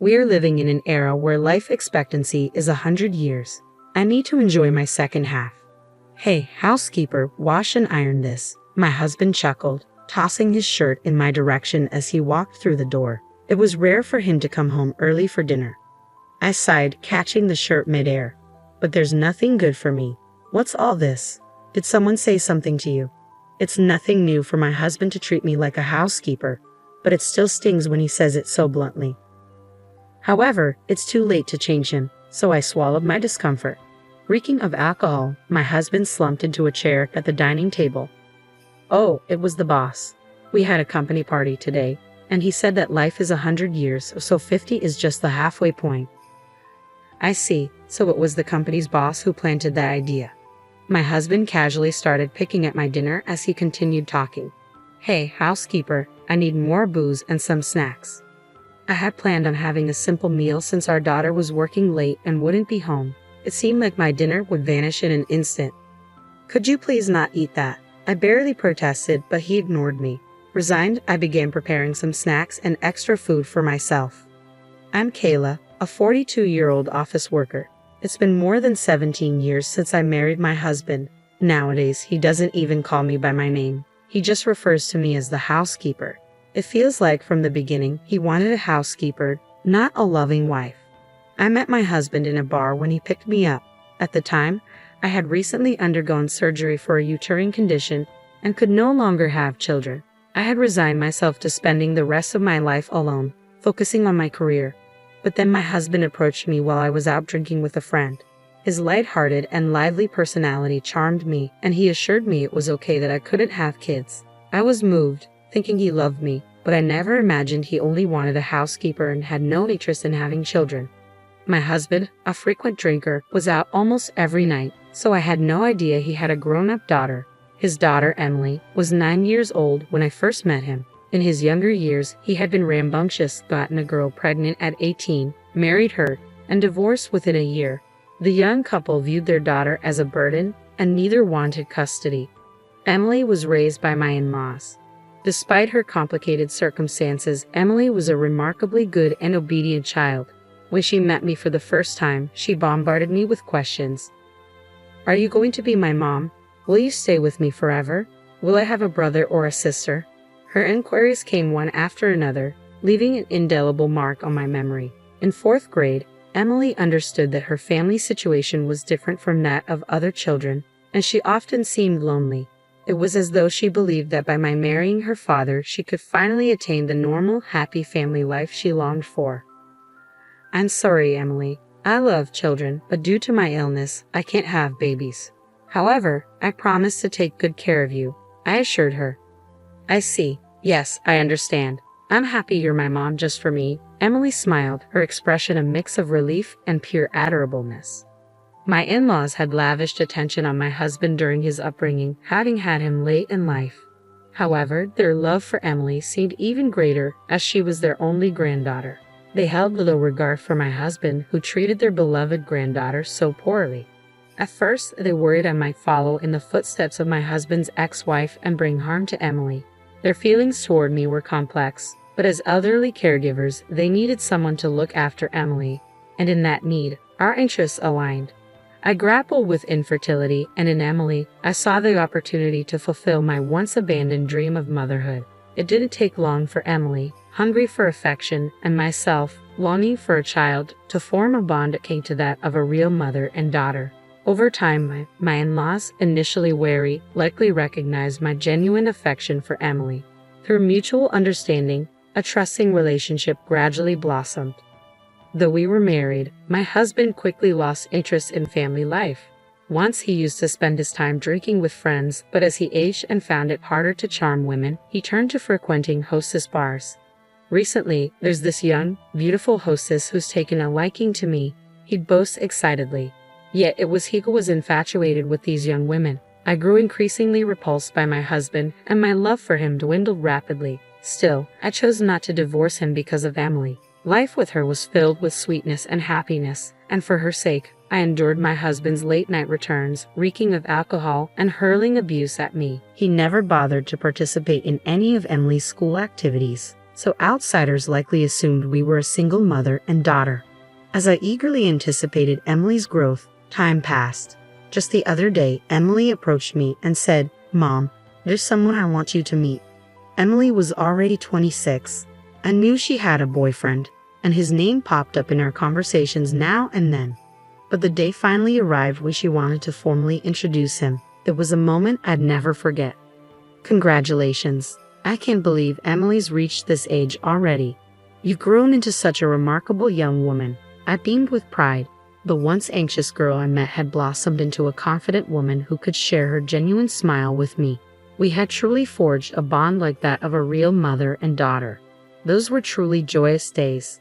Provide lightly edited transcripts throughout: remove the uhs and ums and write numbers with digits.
We are living in an era where life expectancy is 100 years. I need to enjoy my second half. Hey, housekeeper, wash and iron this. My husband chuckled, tossing his shirt in my direction as he walked through the door. It was rare for him to come home early for dinner. I sighed, catching the shirt midair. But there's nothing good for me. What's all this? Did someone say something to you? It's nothing new for my husband to treat me like a housekeeper, but it still stings when he says it so bluntly. However, it's too late to change him, so I swallowed my discomfort. Reeking of alcohol, my husband slumped into a chair at the dining table. Oh, it was the boss. We had a company party today, and he said that life is 100 years, so 50 is just the halfway point. I see, so it was the company's boss who planted that idea. My husband casually started picking at my dinner as he continued talking. Hey, housekeeper, I need more booze and some snacks. I had planned on having a simple meal since our daughter was working late and wouldn't be home. It seemed like my dinner would vanish in an instant. Could you please not eat that? I barely protested, but he ignored me. Resigned, I began preparing some snacks and extra food for myself. I'm Kayla, a 42-year-old office worker. It's been more than 17 years since I married my husband. Nowadays, he doesn't even call me by my name. He just refers to me as the housekeeper. It feels like from the beginning, he wanted a housekeeper, not a loving wife. I met my husband in a bar when he picked me up. At the time, I had recently undergone surgery for a uterine condition and could no longer have children. I had resigned myself to spending the rest of my life alone, focusing on my career. But then my husband approached me while I was out drinking with a friend. His lighthearted and lively personality charmed me, and he assured me it was okay that I couldn't have kids. I was moved, thinking he loved me, but I never imagined he only wanted a housekeeper and had no interest in having children. My husband, a frequent drinker, was out almost every night, so I had no idea he had a grown-up daughter. His daughter, Emily, was 9 years old when I first met him. In his younger years, he had been rambunctious, gotten a girl pregnant at 18, married her, and divorced within a year. The young couple viewed their daughter as a burden, and neither wanted custody. Emily was raised by my in-laws. Despite her complicated circumstances, Emily was a remarkably good and obedient child. When she met me for the first time, she bombarded me with questions. Are you going to be my mom? Will you stay with me forever? Will I have a brother or a sister? Her inquiries came one after another, leaving an indelible mark on my memory. In 4th grade, Emily understood that her family situation was different from that of other children, and she often seemed lonely. It was as though she believed that by my marrying her father, she could finally attain the normal, happy family life she longed for. I'm sorry, Emily. I love children, but due to my illness, I can't have babies. However, I promise to take good care of you, I assured her. I see. Yes, I understand. I'm happy you're my mom just for me. Emily smiled, her expression a mix of relief and pure adorableness. My in-laws had lavished attention on my husband during his upbringing, having had him late in life. However, their love for Emily seemed even greater as she was their only granddaughter. They held little regard for my husband, who treated their beloved granddaughter so poorly. At first, they worried I might follow in the footsteps of my husband's ex-wife and bring harm to Emily. Their feelings toward me were complex, but as elderly caregivers, they needed someone to look after Emily, and in that need, our interests aligned. I grappled with infertility, and in Emily, I saw the opportunity to fulfill my once-abandoned dream of motherhood. It didn't take long for Emily, hungry for affection, and myself, longing for a child, to form a bond akin to that of a real mother and daughter. Over time, my in-laws, initially wary, likely recognized my genuine affection for Emily. Through mutual understanding, a trusting relationship gradually blossomed. Though we were married, my husband quickly lost interest in family life. Once he used to spend his time drinking with friends, but as he aged and found it harder to charm women, he turned to frequenting hostess bars. Recently, there's this young, beautiful hostess who's taken a liking to me, he'd boast excitedly. Yet it was he who was infatuated with these young women. I grew increasingly repulsed by my husband, and my love for him dwindled rapidly. Still, I chose not to divorce him because of Emily. Life with her was filled with sweetness and happiness, and for her sake, I endured my husband's late-night returns, reeking of alcohol and hurling abuse at me. He never bothered to participate in any of Emily's school activities, so outsiders likely assumed we were a single mother and daughter. As I eagerly anticipated Emily's growth, time passed. Just the other day, Emily approached me and said, "Mom, there's someone I want you to meet." Emily was already 26. I knew she had a boyfriend, and his name popped up in our conversations now and then. But the day finally arrived when she wanted to formally introduce him. It was a moment I'd never forget. "Congratulations. I can't believe Emily's reached this age already. You've grown into such a remarkable young woman." I beamed with pride. The once anxious girl I met had blossomed into a confident woman who could share her genuine smile with me. We had truly forged a bond like that of a real mother and daughter. Those were truly joyous days.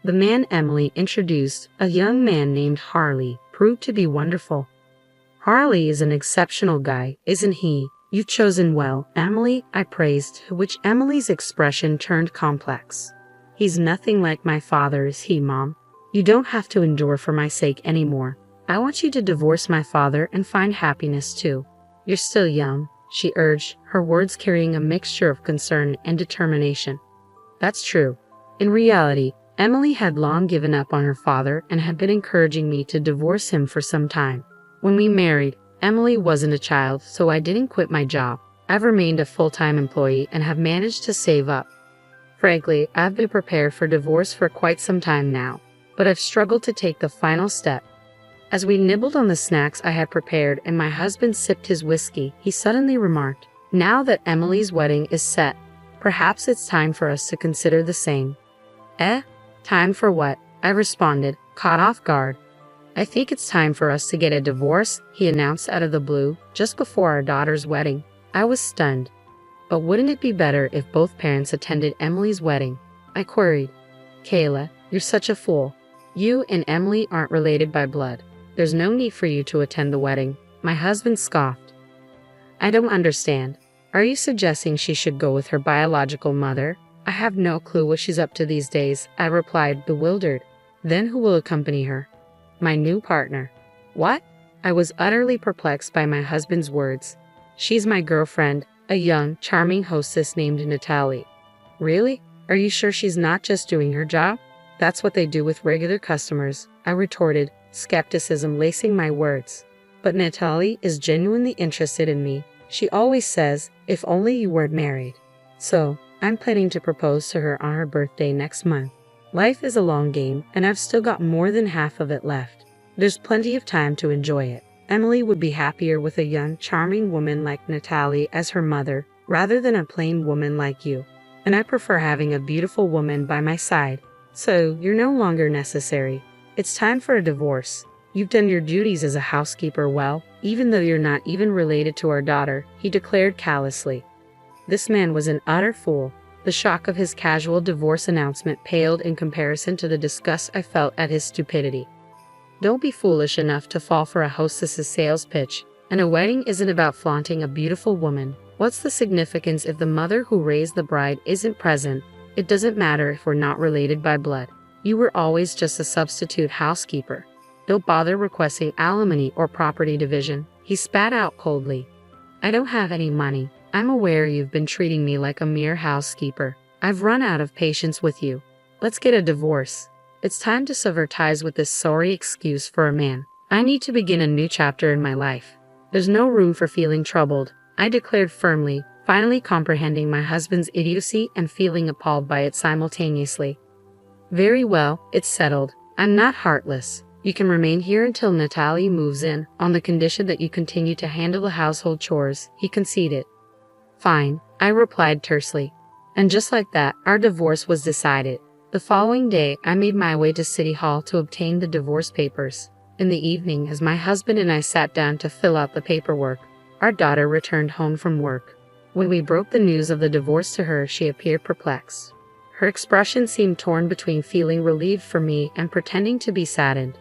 The man Emily introduced, a young man named Harley, proved to be wonderful. "Harley is an exceptional guy, isn't he? You've chosen well, Emily," I praised, to which Emily's expression turned complex. "He's nothing like my father, is he, Mom? You don't have to endure for my sake anymore. I want you to divorce my father and find happiness too. You're still young," she urged, her words carrying a mixture of concern and determination. That's true. In reality, Emily had long given up on her father and had been encouraging me to divorce him for some time. When we married, Emily wasn't a child, so I didn't quit my job. I've remained a full-time employee and have managed to save up. Frankly, I've been prepared for divorce for quite some time now, but I've struggled to take the final step. As we nibbled on the snacks I had prepared and my husband sipped his whiskey, he suddenly remarked, "Now that Emily's wedding is set, perhaps it's time for us to consider the same." "Eh? Time for what?" I responded, caught off guard. "I think it's time for us to get a divorce," he announced out of the blue, just before our daughter's wedding. I was stunned. "But wouldn't it be better if both parents attended Emily's wedding?" I queried. "Kayla, you're such a fool. You and Emily aren't related by blood. There's no need for you to attend the wedding," my husband scoffed. "I don't understand. Are you suggesting she should go with her biological mother? I have no clue what she's up to these days," I replied, bewildered. "Then who will accompany her?" "My new partner." "What?" I was utterly perplexed by my husband's words. "She's my girlfriend, a young, charming hostess named Natalie." "Really? Are you sure she's not just doing her job?" "That's what they do with regular customers," I retorted, skepticism lacing my words. "But Natalie is genuinely interested in me. She always says, 'If only you weren't married.' So, I'm planning to propose to her on her birthday next month. Life is a long game, and I've still got more than half of it left. There's plenty of time to enjoy it. Emily would be happier with a young, charming woman like Natalie as her mother, rather than a plain woman like you. And I prefer having a beautiful woman by my side. So, you're no longer necessary. It's time for a divorce. You've done your duties as a housekeeper well, even though you're not even related to our daughter," he declared callously. This man was an utter fool. The shock of his casual divorce announcement paled in comparison to the disgust I felt at his stupidity. Don't be foolish enough to fall for a hostess's sales pitch. And a wedding isn't about flaunting a beautiful woman. What's the significance if the mother who raised the bride isn't present? It doesn't matter if we're not related by blood. You were always just a substitute housekeeper. Don't bother requesting alimony or property division," he spat out coldly. "I don't have any money. I'm aware you've been treating me like a mere housekeeper. I've run out of patience with you. Let's get a divorce. It's time to sever ties with this sorry excuse for a man. I need to begin a new chapter in my life. There's no room for feeling troubled," I declared firmly, finally comprehending my husband's idiocy and feeling appalled by it simultaneously. "Very well, it's settled. I'm not heartless. You can remain here until Natalie moves in, on the condition that you continue to handle the household chores," he conceded. "Fine," I replied tersely. And just like that, our divorce was decided. The following day, I made my way to City Hall to obtain the divorce papers. In the evening, as my husband and I sat down to fill out the paperwork, our daughter returned home from work. When we broke the news of the divorce to her, she appeared perplexed. Her expression seemed torn between feeling relieved for me and pretending to be saddened.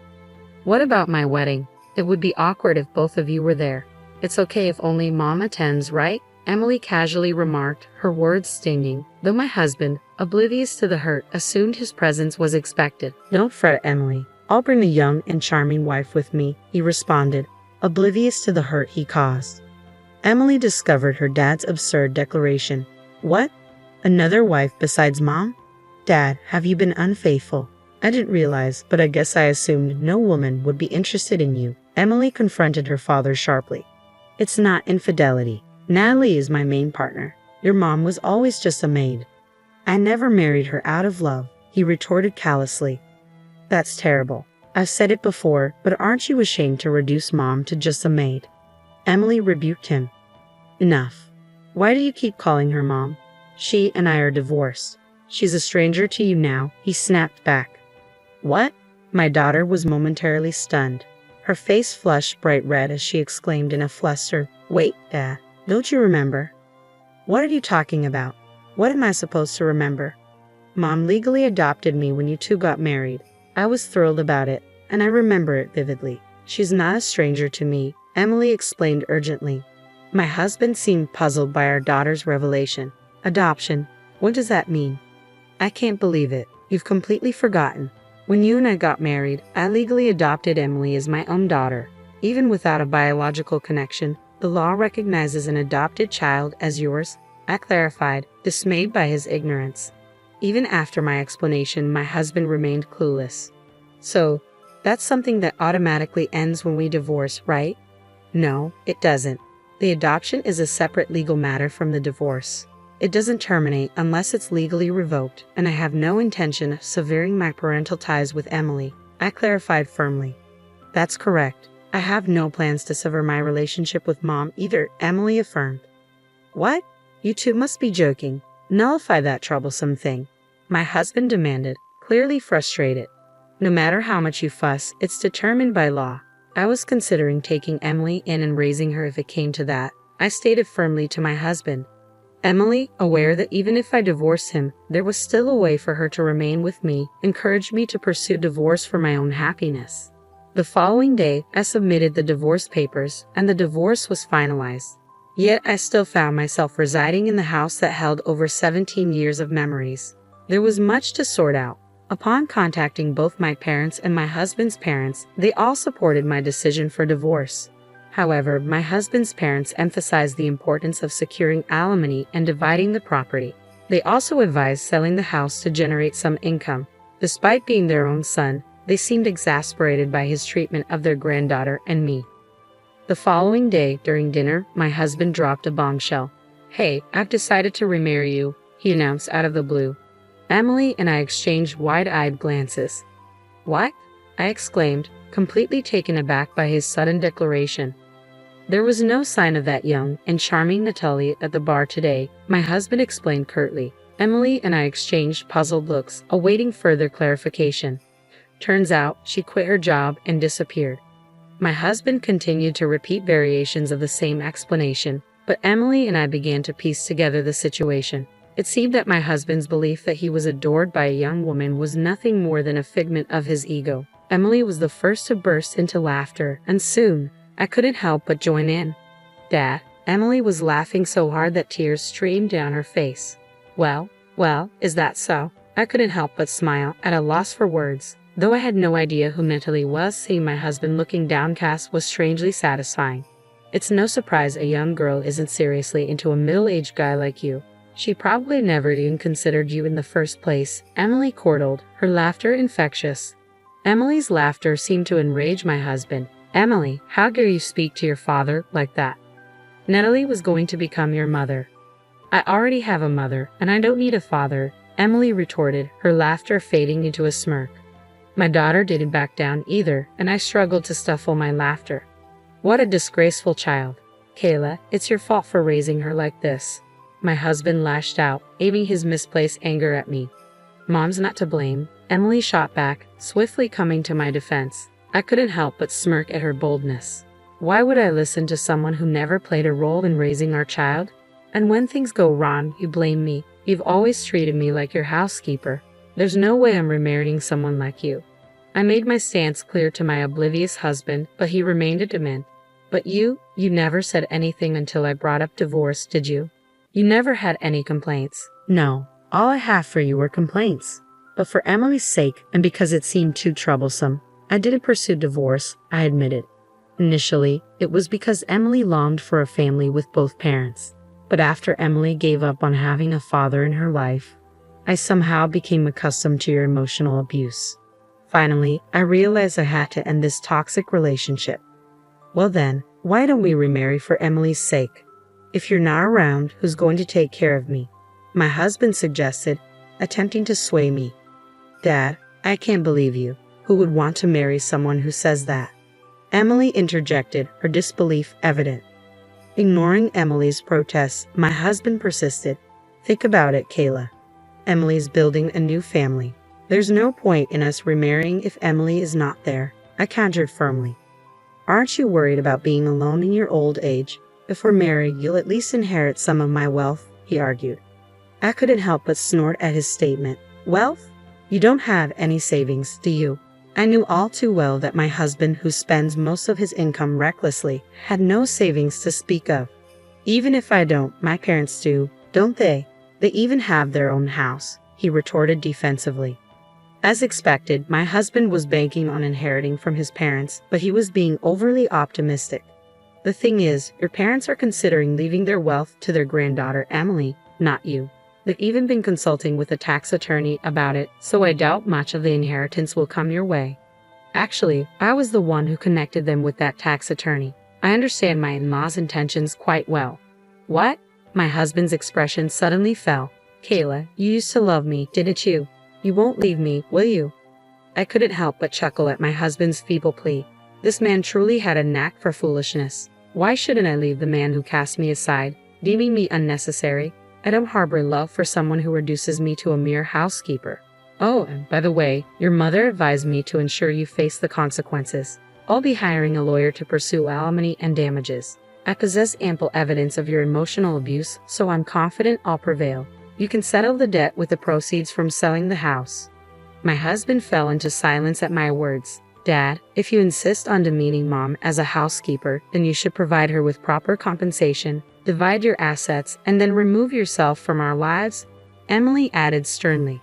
"What about my wedding? It would be awkward if both of you were there." "It's okay if only Mom attends, right?" Emily casually remarked, her words stinging, though my husband, oblivious to the hurt, assumed his presence was expected. "Don't fret, Emily. I'll bring the young and charming wife with me," he responded, oblivious to the hurt he caused. Emily discovered her dad's absurd declaration. "What? Another wife besides Mom? Dad, have you been unfaithful? I didn't realize, but I guess I assumed no woman would be interested in you. Emily confronted her father sharply. It's not infidelity. Natalie is my main partner. Your mom was always just a maid. I never married her out of love, he retorted callously. That's terrible. I've said it before, but aren't you ashamed to reduce Mom to just a maid? Emily rebuked him. Enough. Why do you keep calling her Mom? She and I are divorced. She's a stranger to you now, he snapped back. What? My daughter was momentarily stunned. Her face flushed bright red as she exclaimed in a fluster, Wait, Dad, don't you remember? What are you talking about? What am I supposed to remember? Mom legally adopted me when you two got married. I was thrilled about it, and I remember it vividly. She's not a stranger to me, Emily explained urgently. My husband seemed puzzled by our daughter's revelation. Adoption? What does that mean? I can't believe it. You've completely forgotten. When you and I got married, I legally adopted Emily as my own daughter. Even without a biological connection, the law recognizes an adopted child as yours, I clarified, dismayed by his ignorance. Even after my explanation, my husband remained clueless. So, that's something that automatically ends when we divorce, right? No, it doesn't. The adoption is a separate legal matter from the divorce. It doesn't terminate unless it's legally revoked, and I have no intention of severing my parental ties with Emily, I clarified firmly. That's correct. I have no plans to sever my relationship with Mom either, Emily affirmed. What? You two must be joking. Nullify that troublesome thing, my husband demanded, clearly frustrated. No matter how much you fuss, it's determined by law. I was considering taking Emily in and raising her if it came to that, I stated firmly to my husband. Emily, aware that even if I divorced him, there was still a way for her to remain with me, encouraged me to pursue divorce for my own happiness. The following day, I submitted the divorce papers, and the divorce was finalized. Yet I still found myself residing in the house that held over 17 years of memories. There was much to sort out. Upon contacting both my parents and my husband's parents, they all supported my decision for divorce. However, my husband's parents emphasized the importance of securing alimony and dividing the property. They also advised selling the house to generate some income. Despite being their own son, they seemed exasperated by his treatment of their granddaughter and me. The following day, during dinner, my husband dropped a bombshell. Hey, I've decided to remarry you, he announced out of the blue. Emily and I exchanged wide-eyed glances. What? I exclaimed, completely taken aback by his sudden declaration. There was no sign of that young and charming Natalie at the bar today, my husband explained curtly. Emily and I exchanged puzzled looks, awaiting further clarification. Turns out, she quit her job and disappeared. My husband continued to repeat variations of the same explanation, but Emily and I began to piece together the situation. It seemed that my husband's belief that he was adored by a young woman was nothing more than a figment of his ego. Emily was the first to burst into laughter, and soon, I couldn't help but join in. Dad, Emily was laughing so hard that tears streamed down her face. Well, is that so? I couldn't help but smile, at a loss for words. Though I had no idea who Natalie was, seeing my husband looking downcast was strangely satisfying. It's no surprise a young girl isn't seriously into a middle-aged guy like you. She probably never even considered you in the first place, Emily chortled, her laughter infectious. Emily's laughter seemed to enrage my husband. Emily, how dare you speak to your father like that? Natalie was going to become your mother. I already have a mother, and I don't need a father, Emily retorted, her laughter fading into a smirk. My daughter didn't back down either, and I struggled to stifle my laughter. What a disgraceful child. Kayla, it's your fault for raising her like this. My husband lashed out, aiming his misplaced anger at me. Mom's not to blame, Emily shot back, swiftly coming to my defense. I couldn't help but smirk at her boldness. Why would I listen to someone who never played a role in raising our child? And when things go wrong, you blame me. You've always treated me like your housekeeper. There's no way I'm remarrying someone like you. I made my stance clear to my oblivious husband, but he remained adamant. But you never said anything until I brought up divorce, did you? You never had any complaints. No, all I have for you were complaints. But for Emily's sake, and because it seemed too troublesome, I didn't pursue divorce, I admitted. Initially, it was because Emily longed for a family with both parents. But after Emily gave up on having a father in her life, I somehow became accustomed to your emotional abuse. Finally, I realized I had to end this toxic relationship. Well then, why don't we remarry for Emily's sake? If you're not around, who's going to take care of me? My husband suggested, attempting to sway me. Dad, I can't believe you. Who would want to marry someone who says that? Emily interjected, her disbelief evident. Ignoring Emily's protests, my husband persisted. Think about it, Kayla. Emily's building a new family. There's no point in us remarrying if Emily is not there, I countered firmly. Aren't you worried about being alone in your old age? If we're married, you'll at least inherit some of my wealth, he argued. I couldn't help but snort at his statement. Wealth? You don't have any savings, do you? I knew all too well that my husband, who spends most of his income recklessly, had no savings to speak of. Even if I don't, my parents do, don't they? They even have their own house, he retorted defensively. As expected, my husband was banking on inheriting from his parents, but he was being overly optimistic. The thing is, your parents are considering leaving their wealth to their granddaughter Emily, not you. They've even been consulting with a tax attorney about it, so I doubt much of the inheritance will come your way. Actually, I was the one who connected them with that tax attorney. I understand my in-laws' intentions quite well. What? My husband's expression suddenly fell. Kayla, you used to love me, didn't you? You won't leave me, will you? I couldn't help but chuckle at my husband's feeble plea. This man truly had a knack for foolishness. Why shouldn't I leave the man who cast me aside, deeming me unnecessary? I don't harbor love for someone who reduces me to a mere housekeeper. Oh, and by the way, your mother advised me to ensure you face the consequences. I'll be hiring a lawyer to pursue alimony and damages. I possess ample evidence of your emotional abuse, so I'm confident I'll prevail. You can settle the debt with the proceeds from selling the house. My husband fell into silence at my words. Dad, if you insist on demeaning Mom as a housekeeper, then you should provide her with proper compensation, divide your assets, and then remove yourself from our lives, Emily added sternly.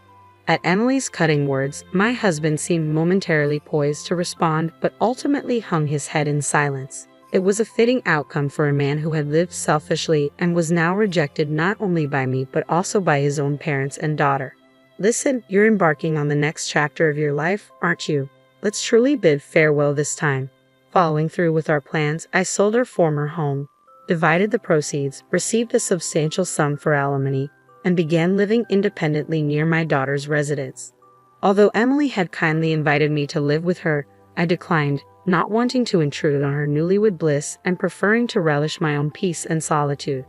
At Emily's cutting words, my husband seemed momentarily poised to respond, but ultimately hung his head in silence. It was a fitting outcome for a man who had lived selfishly and was now rejected not only by me but also by his own parents and daughter. Listen, you're embarking on the next chapter of your life, aren't you? Let's truly bid farewell this time. Following through with our plans, I sold our former home, divided the proceeds, received a substantial sum for alimony, and began living independently near my daughter's residence. Although Emily had kindly invited me to live with her, I declined, not wanting to intrude on her newlywed bliss and preferring to relish my own peace and solitude.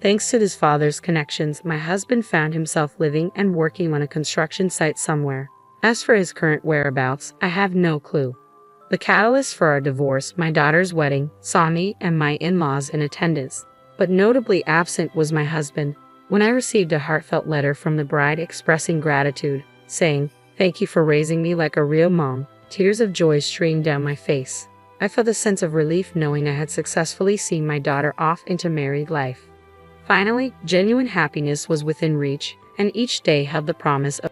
Thanks to his father's connections, my husband found himself living and working on a construction site somewhere. As for his current whereabouts, I have no clue. The catalyst for our divorce, my daughter's wedding, saw me and my in-laws in attendance, but notably absent was my husband. When I received a heartfelt letter from the bride expressing gratitude, saying, "Thank you for raising me like a real mom," tears of joy streamed down my face. I felt a sense of relief knowing I had successfully seen my daughter off into married life. Finally, genuine happiness was within reach, and each day held the promise of